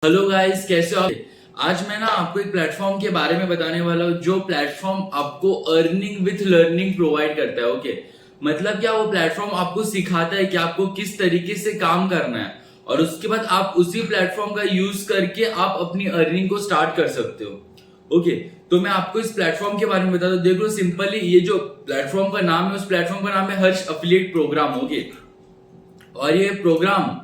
Hello guys, कैसे हो आप? आज मैं आपको एक प्लेटफॉर्म के बारे में बताने वाला हूँ जो प्लेटफॉर्म आपको अर्निंग विथ लर्निंग प्रोवाइड करता है। ओके, मतलब क्या वो प्लेटफॉर्म आपको सिखाता है कि आपको किस तरीके से काम करना है और उसके बाद आप उसी प्लेटफॉर्म का यूज करके आप अपनी अर्निंग को स्टार्ट कर सकते हो। ओके, तो मैं आपको इस प्लेटफॉर्म के बारे में बता दूं। देख लो, सिंपली ये जो प्लेटफॉर्म का नाम है, उस प्लेटफॉर्म का नाम है हर्ष एफिलिएट प्रोग्राम। ओके, और ये प्रोग्राम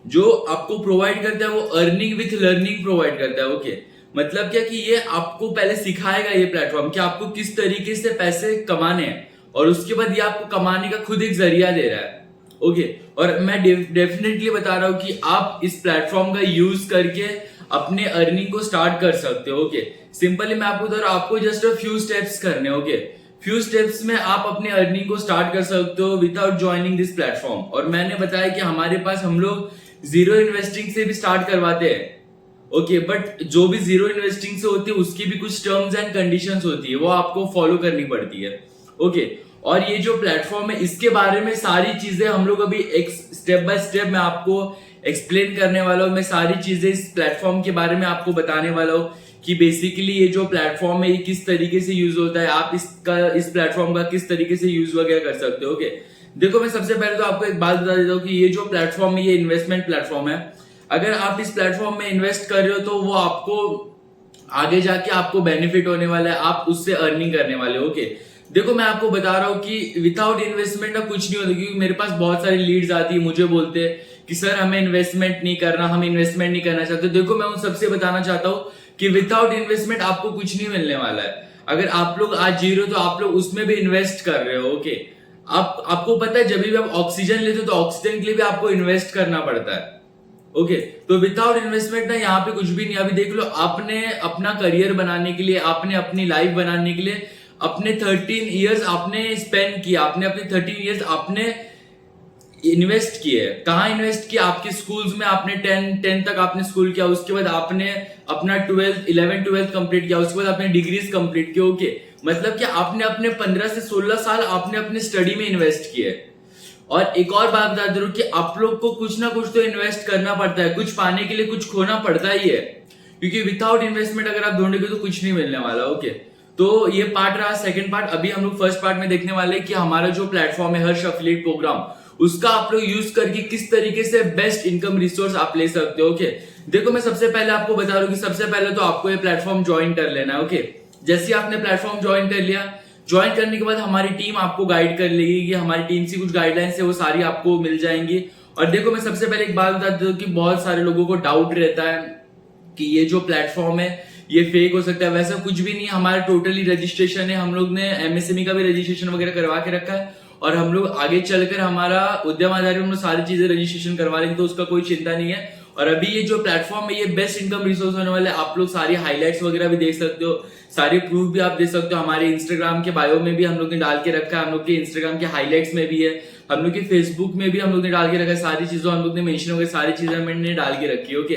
जो आपको प्रोवाइड करता है वो अर्निंग विथ लर्निंग प्रोवाइड करता है। ओके, मतलब क्या कि ये आपको पहले सिखाएगा ये प्लेटफॉर्म कि आपको किस तरीके से पैसे कमाने हैं और उसके बाद ये आपको कमाने का खुद एक जरिया दे रहा है। ओके, और मैं डेफिनेटली बता रहा हूं कि आप इस प्लेटफॉर्म का यूज करके अपने अर्निंग को स्टार्ट कर सकते हो। ओके, सिंपली मैं आपको बता रहा हूं, आपको जस्ट फ्यू स्टेप्स करने। ओके, फ्यू स्टेप्स में आप अपने अर्निंग को स्टार्ट कर सकते हो विदाउट ज्वाइनिंग दिस प्लेटफॉर्म। और मैंने बताया कि हमारे पास हम लोग जीरो इन्वेस्टिंग से भी स्टार्ट करवाते हैं। ओके, बट जो भी जीरो इन्वेस्टिंग से होती है उसकी भी कुछ टर्म्स एंड कंडीशंस होती है, वो आपको फॉलो करनी पड़ती है। ओके, और ये जो प्लेटफॉर्म है इसके बारे में सारी चीजें हम लोग अभी एक स्टेप बाय स्टेप मैं आपको एक्सप्लेन करने वाला हूँ। मैं सारी चीजें इस प्लेटफॉर्म के बारे में आपको बताने वाला हूँ कि बेसिकली ये जो प्लेटफॉर्म है ये किस तरीके से यूज होता है, आप इस प्लेटफॉर्म का किस तरीके से यूज वगैरह कर सकते हो। ओके, देखो, मैं सबसे पहले तो आपको एक बात बता देता हूँ कि ये जो प्लेटफॉर्म है ये इन्वेस्टमेंट प्लेटफॉर्म है। अगर आप इस प्लेटफॉर्म में इन्वेस्ट कर रहे हो तो वो आपको आगे जाके आपको बेनिफिट होने वाला है, आप उससे अर्निंग करने वाले हो। ओके, देखो, मैं आपको बता रहा हूँ कि विदाउट इन्वेस्टमेंट ना कुछ नहीं होता, क्योंकि मेरे पास बहुत सारी लीड्स आती है, मुझे बोलते हैं कि सर हमें इन्वेस्टमेंट नहीं करना, हम इन्वेस्टमेंट नहीं करना चाहते। देखो, मैं उन सबसे बताना चाहता हूँ कि विदाउट इन्वेस्टमेंट आपको कुछ नहीं मिलने वाला है। अगर आप लोग आज जी रहे हो तो आप लोग उसमें भी इन्वेस्ट कर रहे हो। ओके, आपको पता है जब भी आप ऑक्सीजन लेते हो तो ऑक्सीजन के लिए भी आपको इन्वेस्ट करना पड़ता है। ओके, तो विदाउट इन्वेस्टमेंट ना यहाँ पे कुछ भी नहीं। अभी देख लो, आपने अपना करियर बनाने के लिए, आपने अपनी लाइफ बनाने के लिए अपने 13 इयर्स आपने स्पेंड किया, आपने अपने 13 इयर्स आपने इन्वेस्ट किए। कहाँ इन्वेस्ट किया? आपके स्कूल्स में आपने 10 तक आपने स्कूल किया, उसके बाद आपने अपना 11th-12th कंप्लीट किया, उसके बाद आपने डिग्रीज कंप्लीट किया। ओके, मतलब कि आपने अपने 15 से 16 साल आपने अपने स्टडी में इन्वेस्ट किए। और एक और बात बता दूं कि आप लोग को कुछ ना कुछ तो इन्वेस्ट करना पड़ता है, कुछ पाने के लिए कुछ खोना पड़ता ही है, क्योंकि विदाउट इन्वेस्टमेंट अगर आप ढूंढेंगे तो कुछ नहीं मिलने वाला। ओके, तो ये पार्ट रहा सेकंड पार्ट। अभी हम लोग फर्स्ट पार्ट में देखने वाले हैं कि हमारा जो प्लेटफॉर्म है हर्ष एफिलिएट प्रोग्राम, उसका आप लोग यूज करके किस तरीके से बेस्ट इनकम रिसोर्स आप ले सकते हो। ओके, देखो, मैं सबसे पहले आपको बता रहा हूँ कि सबसे पहले तो आपको ये प्लेटफॉर्म ज्वाइन कर लेना है। ओके, जैसे आपने प्लेटफॉर्म ज्वाइन कर लिया, ज्वाइन करने के बाद हमारी टीम आपको गाइड कर लेगी कि हमारी टीम से कुछ गाइडलाइंस है वो सारी आपको मिल जाएंगी। और देखो, मैं सबसे पहले एक बात बता देता हूँ कि बहुत सारे लोगों को डाउट रहता है कि ये जो प्लेटफॉर्म है ये फेक हो सकता है। वैसा कुछ भी नहीं, हमारा टोटली रजिस्ट्रेशन है, हम लोग ने एमएसएमई का भी रजिस्ट्रेशन वगैरह करवा के रखा है और हम लोग आगे चलकर हमारा उद्यम आधारित हम लोग सारी चीजें रजिस्ट्रेशन करवा लेंगे, तो उसका कोई चिंता नहीं है। और अभी ये जो प्लेटफॉर्म है ये बेस्ट इनकम रिसोर्स होने वाले, आप लोग सारी हाइलाइट्स वगैरह भी देख सकते हो, सारे प्रूफ भी आप देख सकते हो। हमारे इंस्टाग्राम के बायो में भी हम लोग ने डाल के रखा है, हम लोग के इंस्टाग्राम के हाईलाइट्स में भी है, हम लोग के फेसबुक में भी हम लोग ने डाल के रखा है। सारी चीजों हम लोग ने मेंशन हो गई, सारी चीजें मैंने डाल के रखी है। ओके,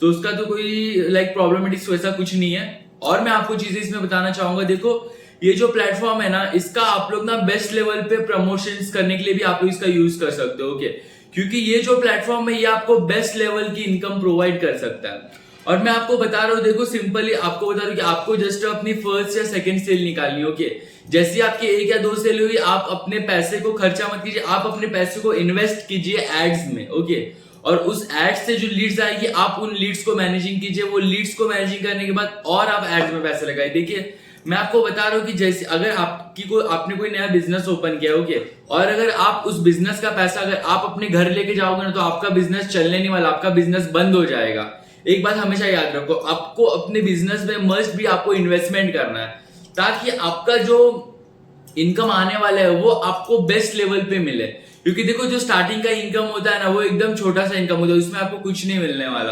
तो उसका तो कोई प्रॉब्लमेटिक्स वैसा कुछ नहीं है। और मैं आपको चीजें इसमें बताना चाहूंगा। देखो, ये जो प्लेटफॉर्म है ना, इसका आप लोग ना बेस्ट लेवल पे प्रमोशंस करने के लिए भी आप लोग इसका यूज कर सकते हो। ओके, क्योंकि ये जो प्लेटफॉर्म है ये आपको बेस्ट लेवल की इनकम प्रोवाइड कर सकता है। और मैं आपको बता रहा हूँ, देखो, सिंपली आपको बता रहा हूँ कि आपको जस्ट अपनी फर्स्ट या सेकंड सेल निकालनी है। ओके, जैसे आपकी 1 या 2 सेल हुई, आप अपने पैसे को खर्चा मत कीजिए, आप अपने पैसे को इन्वेस्ट कीजिए एड्स में। ओके, और उस एड्स से जो लीड्स आएगी आप उन लीड्स को मैनेजिंग कीजिए, वो लीड्स को मैनेजिंग करने के बाद और आप एड्स में पैसे लगाए। देखिए, मैं आपको बता रहा हूँ कि जैसे अगर आपने कोई नया बिजनेस ओपन किया, ओके, और अगर आप उस बिजनेस का पैसा अगर आप अपने घर लेके जाओगे ना तो आपका बिजनेस चलने नहीं वाला, आपका बिजनेस बंद हो जाएगा। एक बात हमेशा याद रखो, आपको अपने बिजनेस में मस्ट भी आपको इन्वेस्टमेंट करना है, ताकि आपका जो इनकम आने वाला है वो आपको बेस्ट लेवल पे मिले। क्योंकि देखो, जो स्टार्टिंग का इनकम होता है ना वो एकदम छोटा सा इनकम होता है, उसमें आपको कुछ नहीं मिलने वाला।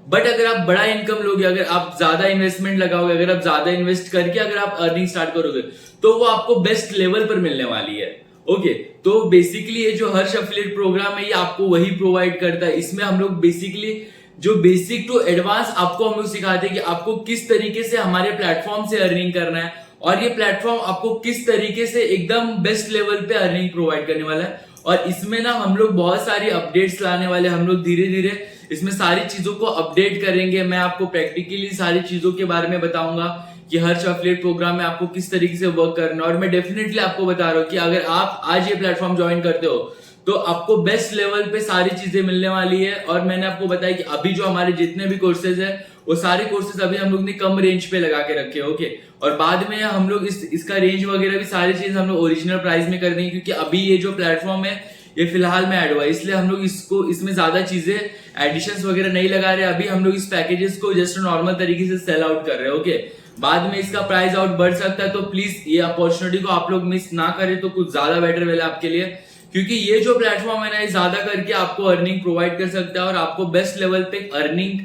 बट अगर आप बड़ा इनकम लोगे, अगर आप ज्यादा इन्वेस्टमेंट लगाओगे, अगर आप ज्यादा इन्वेस्ट करके अगर आप अर्निंग स्टार्ट करोगे तो वो आपको बेस्ट लेवल पर मिलने वाली है। ओके, तो बेसिकली ये जो हर्ष एफिलिएट प्रोग्राम है ये आपको वही प्रोवाइड करता है। इसमें हम लोग बेसिकली जो बेसिक टू एडवांस आपको हम लोग सिखाते हैं कि आपको किस तरीके से हमारे प्लेटफॉर्म से अर्निंग करना है और ये प्लेटफॉर्म आपको किस तरीके से एकदम बेस्ट लेवल पे अर्निंग प्रोवाइड करने वाला है। और इसमें ना हम लोग बहुत सारी अपडेट्स लाने वाले, हम लोग धीरे धीरे इसमें सारी चीजों को अपडेट करेंगे। मैं आपको प्रैक्टिकली सारी चीजों के बारे में बताऊंगा कि हर एफिलिएट प्रोग्राम में आपको किस तरीके से वर्क करना है। और मैं डेफिनेटली आपको बता रहा हूँ कि अगर आप आज ये प्लेटफॉर्म ज्वाइन करते हो तो आपको बेस्ट लेवल पे सारी चीजें मिलने वाली है। और मैंने आपको बताया कि अभी जो हमारे जितने भी कोर्सेज है वो सारे कोर्सेज अभी हम लोग ने कम रेंज पे लगा के रखे हैं, ओके। और बाद में हम लोग इसका रेंज वगैरह भी सारी चीज हम लोग ओरिजिनल प्राइस में कर देंगे, क्योंकि अभी ये जो प्लेटफॉर्म है ये फिलहाल में ऐड हुआ है, इसलिए हम लोग इसमें ज्यादा चीजें एडिशंस वगैरह नहीं लगा रहे। अभी हम लोग इस पैकेजेस को जस्ट नॉर्मल तरीके से सेल आउट कर रहे हैं, ओके। बाद में इसका प्राइस आउट बढ़ सकता है, तो प्लीज ये अपॉर्चुनिटी को आप लोग मिस ना करें तो कुछ ज्यादा बेटर वेल आपके लिए, क्योंकि ये जो प्लेटफॉर्म है ना ये ज्यादा करके आपको अर्निंग प्रोवाइड कर सकता है और आपको बेस्ट लेवल पे अर्निंग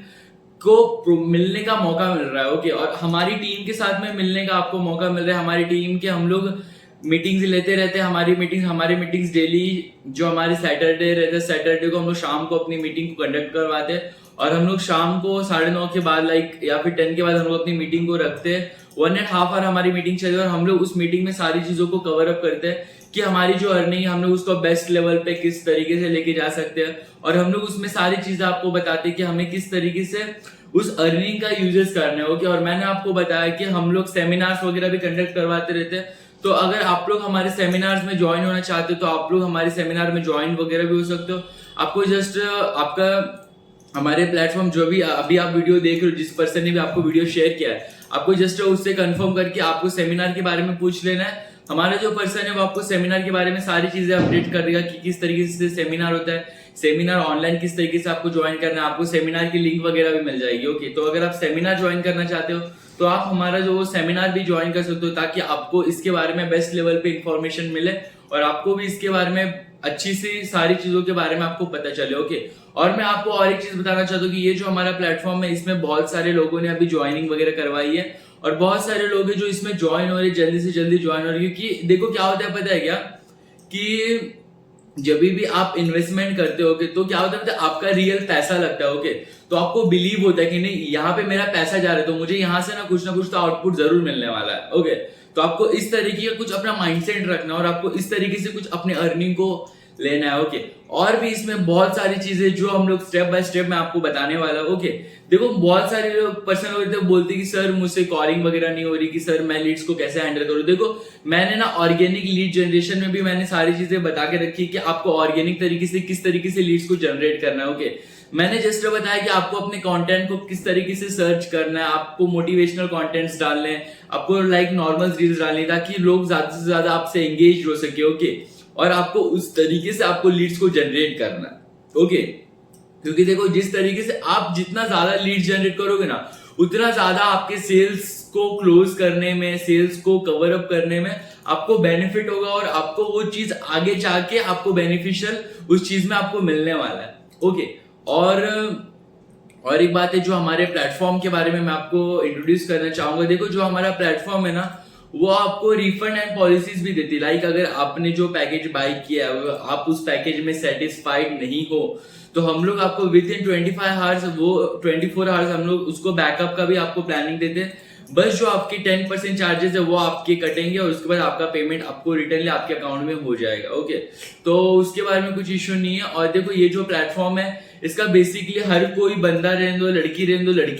को मिलने का मौका मिल रहा है, ओके। और हमारी टीम के साथ में मिलने का आपको मौका मिल रहा है। हमारी टीम के हम लोग मीटिंग्स लेते रहते हैं। हमारी मीटिंग्स डेली जो हमारे सैटरडे रहते हैं, सैटरडे को हम लोग शाम को अपनी मीटिंग को कंडक्ट करवाते हैं। और हम लोग शाम को 9:30 के बाद या फिर 10 के बाद हम लोग अपनी मीटिंग को रखते हैं। 1.5 आवर हमारी मीटिंग चलती है और हम लोग उस मीटिंग में सारी चीजों को कवर अप करते हैं कि हमारी जो अर्निंग है हम लोग उसको बेस्ट लेवल पे किस तरीके से लेके जा सकते हैं। और हम लोग उसमें सारी चीजें आपको बताते हैं कि हमें किस तरीके से उस अर्निंग का यूजेस करना है, ओके। और मैंने आपको बताया कि हम लोग सेमिनार्स वगैरह भी कंडक्ट करवाते रहते हैं। तो अगर आप लोग हमारे सेमिनार्स में ज्वाइन होना चाहते हो तो आप लोग हमारे सेमिनार में ज्वाइन वगैरह भी हो सकते हो। आपको जस्ट आपका हमारे प्लेटफॉर्म जो भी अभी आप वीडियो देख रहे हो, जिस पर्सन ने भी आपको वीडियो शेयर किया है, आपको जस्ट उससे कंफर्म करके आपको सेमिनार के बारे में पूछ लेना है। हमारा जो पर्सन है वो आपको सेमिनार के बारे में सारी चीजें अपडेट कर देगा कि किस तरीके से सेमिनार होता है, सेमिनार ऑनलाइन किस तरीके से आपको ज्वाइन करना है, आपको सेमिनार की लिंक वगैरह भी मिल जाएगी, ओके। तो अगर आप सेमिनार ज्वाइन करना चाहते हो तो आप हमारा जो सेमिनार भी ज्वाइन कर सकते हो, ताकि आपको इसके बारे में बेस्ट लेवल पे इंफॉर्मेशन मिले और आपको भी इसके बारे में अच्छी सी सारी चीजों के बारे में आपको पता चले, ओके। और मैं आपको और एक चीज बताना चाहता हूँ कि ये जो हमारा प्लेटफॉर्म है इसमें बहुत सारे लोगों ने अभी ज्वाइनिंग वगैरह करवाई है और बहुत सारे लोग हैं जो इसमें ज्वाइन हो रहे हैं, जल्दी से जल्दी ज्वाइन हो रहे हैं। क्योंकि देखो क्या होता है पता है क्या, कि जब भी आप इन्वेस्टमेंट करते हो तो क्या होता है आपका रियल पैसा लगता है, ओके। तो आपको बिलीव होता है कि नहीं यहाँ पे मेरा पैसा जा रहा है तो मुझे यहाँ से ना कुछ तो आउटपुट जरूर मिलने वाला है, ओके। तो आपको इस तरीके का कुछ अपना माइंडसेट रखना है और आपको इस तरीके से कुछ अपने अर्निंग को लेना है, ओके। और भी इसमें बहुत सारी चीजें जो हम लोग स्टेप बाय स्टेप में आपको बताने वाला है, ओके। देखो बहुत सारे पर्सन होते हैं बोलते कि सर मुझसे कॉलिंग वगैरह नहीं हो रही, कि सर मैं लीड्स को कैसे हैंडल करूं। देखो मैंने ना ऑर्गेनिक लीड जनरेशन में भी मैंने सारी चीजें बता के रखी कि आपको ऑर्गेनिक तरीके से किस तरीके से लीड्स को जनरेट करना है, ओके। मैंने जस्ट बताया कि आपको अपने कंटेंट को किस तरीके से सर्च करना है, आपको मोटिवेशनल कंटेंट्स डालने हैं, आपको नॉर्मल रील्स डालनी है ताकि लोग ज्यादा से ज्यादा आपसे एंगेज हो सके, ओके। और आपको उस तरीके से आपको लीड्स को जनरेट करना है, ओके। क्योंकि देखो जिस तरीके से आप जितना ज्यादा लीड जनरेट करोगे ना उतना ज्यादा आपके सेल्स को क्लोज करने में, सेल्स को कवर अप करने में आपको बेनिफिट होगा और आपको वो चीज आगे जाके आपको बेनिफिशियल उस चीज में आपको मिलने वाला है, ओके। और एक बात है जो हमारे प्लेटफॉर्म के बारे में मैं आपको इंट्रोड्यूस करना चाहूंगा। देखो जो हमारा प्लेटफॉर्म है ना वो आपको रिफंड एंड पॉलिसीज भी देती है। लाइक अगर आपने जो पैकेज बाय किया है आप उस पैकेज में सेटिस्फाइड नहीं हो तो हम लोग आपको विद इन 24 आवर्स हम लोग उसको बैकअप का भी आपको प्लानिंग देते हैं। बस जो आपके 10% चार्जेस है वो आपके कटेंगे और उसके बाद आपका पेमेंट आपको रिटर्नली आपके अकाउंट में हो जाएगा, ओके। तो उसके बारे में कुछ इश्यू नहीं है। और देखो ये जो प्लेटफॉर्म है इसका बेसिकली हर कोई बंदा रहने दो, लड़की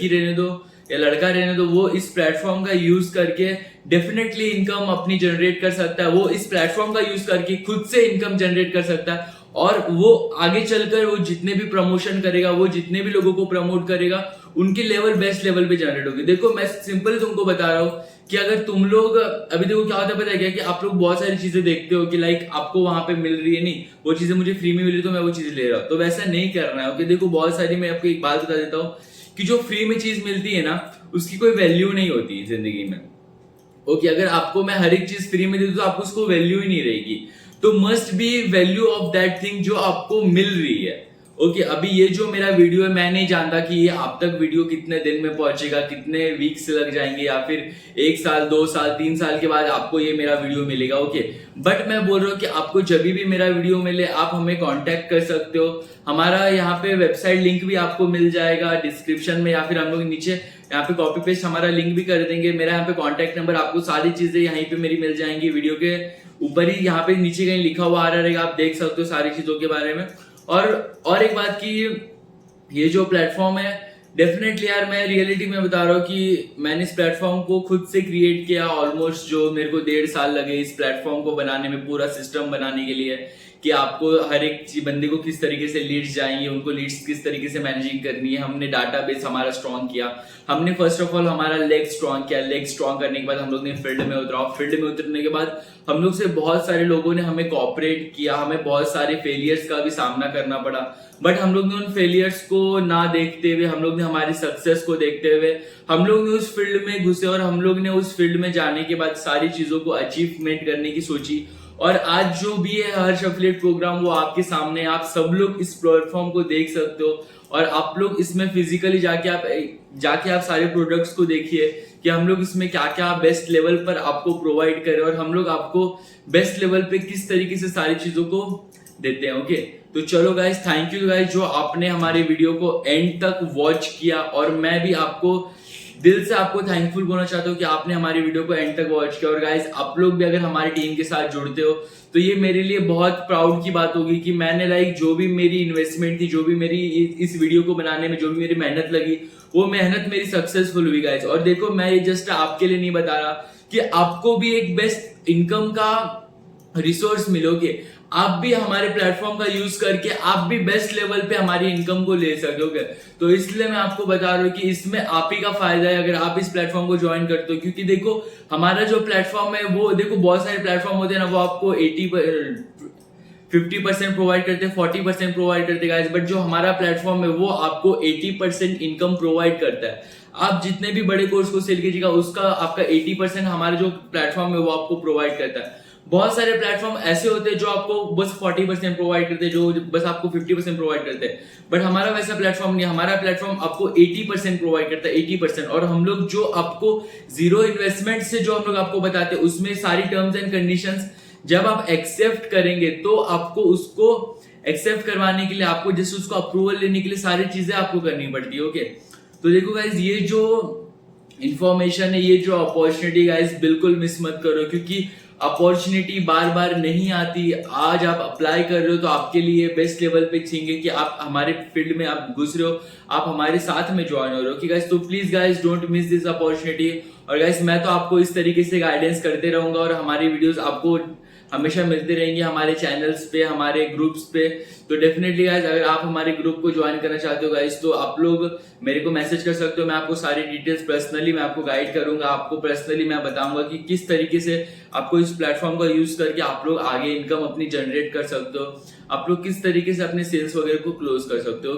रहने दो या लड़का रहने दो, वो इस प्लेटफॉर्म का यूज करके डेफिनेटली इनकम अपनी जनरेट कर सकता है। वो इस प्लेटफॉर्म का यूज करके खुद से इनकम जनरेट कर सकता है और वो आगे चलकर वो जितने भी प्रमोशन करेगा, वो जितने भी लोगों को प्रमोट करेगा उनकी लेवल बेस्ट लेवल पे जनरेट होगी। देखो मैं सिंपल तुमको बता रहा हूँ कि अगर तुम लोग अभी देखो क्या होता है पता है क्या, कि आप लोग बहुत सारी चीजें देखते हो कि लाइक आपको वहां पे मिल रही है, नहीं वो चीजें मुझे फ्री में मिल रही तो मैं वो चीजें ले रहा हूँ, तो वैसा नहीं करना है, ओके। देखो बहुत सारी, मैं आपको एक बात बता देता हूँ कि जो फ्री में चीज मिलती है ना उसकी कोई वैल्यू नहीं होती जिंदगी में, ओके। अगर आपको मैं हर एक चीज फ्री में दे दूं तो आपको उसको वैल्यू ही नहीं रहेगी। तो must be value of that thing जो आपको मिल रही है, ओके। अभी ये जो मेरा वीडियो है मैं नहीं जानता कि ये आप तक वीडियो कितने दिन में पहुंचेगा, कितने वीक्स लग जाएंगे या फिर 1 साल 2 साल 3 साल के बाद आपको ये मेरा वीडियो मिलेगा, ओके। बट मैं बोल रहा हूँ कि आपको जब भी मेरा वीडियो मिले आप हमें कांटेक्ट कर सकते हो। हमारा यहाँ पे वेबसाइट लिंक भी आपको मिल जाएगा डिस्क्रिप्शन में, या फिर हम लोग नीचे यहाँ पे कॉपी पेस्ट हमारा लिंक भी कर देंगे। मेरा यहाँ पे कॉन्टेक्ट नंबर, आपको सारी चीजें यहीं पे मेरी मिल जाएंगी। वीडियो के ऊपर ही यहाँ पे नीचे कहीं लिखा हुआ आ रहा रहेगा, आप देख सकते हो सारी चीजों के बारे में। और एक बात की ये जो प्लेटफॉर्म है डेफिनेटली यार, मैं रियलिटी में बता रहा हूँ कि मैंने इस प्लेटफॉर्म को खुद से क्रिएट किया। ऑलमोस्ट जो मेरे को 1.5 साल लगे इस प्लेटफॉर्म को बनाने में, पूरा सिस्टम बनाने के लिए कि आपको हर एक बंदे को किस तरीके से लीड्स जाएंगे, उनको लीड्स किस तरीके से मैनेजिंग करनी है। हमने डाटाबेस हमारा स्ट्रॉन्ग किया। हमने फर्स्ट ऑफ ऑल हमारा लेग स्ट्रॉन्ग किया। लेग स्ट्रॉन्ग करने के बाद हम लोग ने फील्ड में उतरा। फील्ड में उतरने के बाद हम लोग से बहुत सारे लोगों ने हमें कोऑपरेट किया। हमें बहुत सारे फेलियर्स का भी सामना करना पड़ा, बट हम लोग ने उन फेलियर्स को ना देखते हुए, हम लोग ने हमारी सक्सेस को देखते हुए, हम लोग ने उस फील्ड में घुसे और हम लोग ने उस फील्ड में जाने के बाद सारी चीजों को अचीवमेंट करने की सोची। और आज जो भी है हर्ष एफिलिएट प्रोग्राम वो आपके सामने, आप सब लोग इस प्लेटफॉर्म को देख सकते हो और आप लोग इसमें फिजिकली जाके आप सारे प्रोडक्ट्स को देखिए कि हम लोग इसमें क्या क्या बेस्ट लेवल पर आपको प्रोवाइड करें और हम लोग आपको बेस्ट लेवल पे किस तरीके से सारी चीजों को देते हैं। ओके, तो चलो गाइज, थैंक यू गाइज जो आपने हमारे वीडियो को एंड तक वॉच किया। और मैं भी आपको दिल से आपको थैंकफुल बोलना चाहता हूँ कि आपने हमारी वीडियो को एंड तक वॉच किया। और गाइज, आप लोग भी अगर हमारी टीम के साथ जुड़ते हो तो ये मेरे लिए बहुत प्राउड की बात होगी कि मैंने जो भी मेरी इन्वेस्टमेंट थी, जो भी मेरी इस वीडियो को बनाने में जो भी मेरी मेहनत लगी, वो मेहनत मेरी सक्सेसफुल हुई गाइज। और देखो, मैं ये जस्ट आपके लिए नहीं बता रहा कि आपको भी एक बेस्ट इनकम का रिसोर्स मिलोगे। आप भी हमारे प्लेटफॉर्म का यूज करके आप भी बेस्ट लेवल पे हमारी इनकम को ले सकोगे। तो इसलिए मैं आपको बता रहा हूँ कि इसमें आप ही का फायदा है अगर आप इस प्लेटफॉर्म को ज्वाइन करते हो। क्योंकि देखो, हमारा जो प्लेटफॉर्म है वो, देखो बहुत सारे प्लेटफॉर्म होते हैं ना, वो आपको 50% प्रोवाइड करते हैं, 40% प्रोवाइड करते हैं, बट जो हमारा प्लेटफॉर्म है वो आपको 80% इनकम प्रोवाइड करता है। आप जितने भी बड़े कोर्स को सेल कीजिएगा उसका आपका 80% हमारा जो प्लेटफॉर्म है वो आपको प्रोवाइड करता है। बहुत सारे प्लेटफॉर्म ऐसे होते हैं जो आपको बस 40% प्रोवाइड करते हैं, जो बस आपको 50% प्रोवाइड करते हैं, बट हमारा वैसा प्लेटफॉर्म नहीं। हमारा प्लेटफॉर्म आपको 80% प्रोवाइड करता है, 80%। और हम लोग जो आपको जीरो इन्वेस्टमेंट से जो हम लोग आपको बताते हैं उसमें सारी टर्म्स एंड कंडीशंस जब आप एक्सेप्ट करेंगे तो आपको उसको एक्सेप्ट करवाने के लिए, आपको जैसे उसको अप्रूवल लेने के लिए सारी चीजें आपको करनी पड़ती है। ओके, तो देखो गाइज, ये जो इंफॉर्मेशन है, ये जो अपॉर्चुनिटी गाइज, बिल्कुल मिस मत करो, क्योंकि अपॉर्चुनिटी बार बार नहीं आती। आज आप अप्लाई कर रहे हो तो आपके लिए बेस्ट लेवल पे चाहिए कि आप हमारे फील्ड में आप घुस रहे हो, आप हमारे साथ में ज्वाइन हो रहे हो। कि गाइस, तो please guys don't miss this opportunity. और गाइस, मैं तो आपको इस तरीके से गाइडेंस करते रहूंगा और हमारी वीडियोस आपको हमेशा मिलते रहेंगे हमारे चैनल्स पे, हमारे ग्रुप्स पे। तो डेफिनेटली गाइस, अगर आप हमारे ग्रुप को ज्वाइन करना चाहते हो गाइस, तो आप लोग मेरे को मैसेज कर सकते हो। मैं आपको सारी डिटेल्स पर्सनली मैं आपको गाइड करूंगा। आपको पर्सनली मैं बताऊंगा कि किस तरीके से आपको इस प्लेटफॉर्म का यूज करके आप लोग आगे इनकम अपनी जनरेट कर सकते हो, आप लोग किस तरीके से अपने सेल्स वगैरह को क्लोज कर सकते हो।